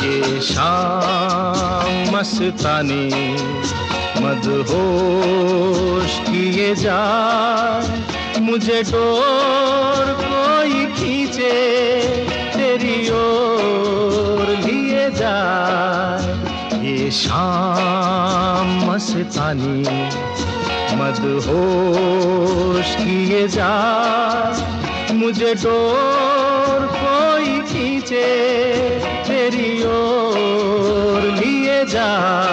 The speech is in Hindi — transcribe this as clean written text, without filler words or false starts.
ये शाम मस्तानी मदहोश किए जाए, मुझे डोर कोई खींचे तेरी ओर लिए जाए। ये शाम मस्तानी मदहोश किए जाए, मुझे डोर कोई खींचे तेरी ओर लिए जाए।